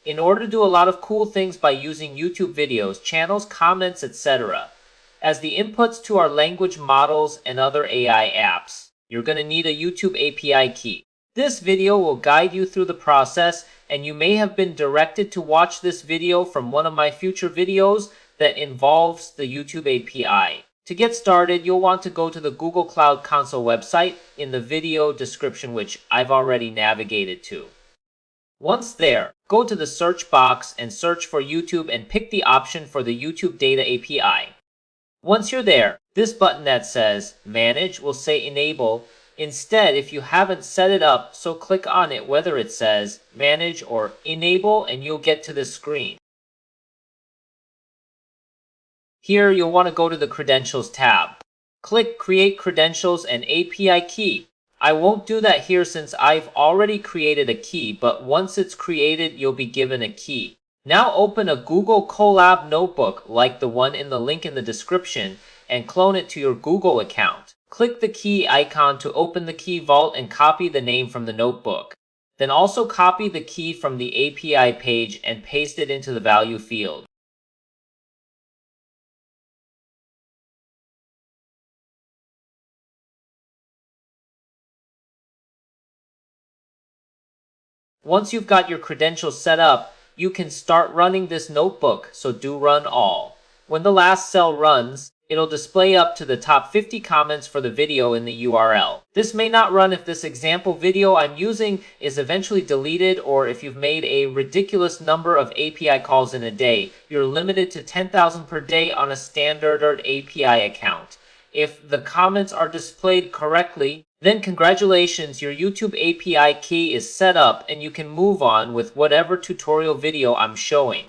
in order to do a lot of cool things by using YouTube videos, channels, comments, etc. as the inputs to our language models and other AI apps. You're going to need a YouTube API key. This video will guide you through the process, and you may have been directed to watch this video from one of my future videos that involves the YouTube API. To get started, you'll want to go to the Google Cloud Console website in the video description, which I've already navigated to. Once there, go to the search box and search for YouTube and pick the option for the YouTube Data API. Once you're there, this button that says Manage will say Enable instead if you haven't set it up, so click on it whether it says Manage or Enable and you'll get to this screen. Here you'll want to go to the Credentials tab. Click Create Credentials and API Key. I won't do that here since I've already created a key, but once it's created, you'll be given a key. Now open a Google Colab notebook like the one in the link in the description and clone it to your Google account. Click the key icon to open the key vault and copy the name from the notebook. Then also copy the key from the API page and paste it into the value field. Once you've got your credentials set up, you can start running this notebook, so do run all. When the last cell runs, it'll display up to the top 50 comments for the video in the URL. This may not run if this example video I'm using is eventually deleted, or if you've made a ridiculous number of API calls in a day. You're limited to 10,000 per day on a standard API account. If the comments are displayed correctly, then congratulations, your YouTube API key is set up and you can move on with whatever tutorial video I'm showing.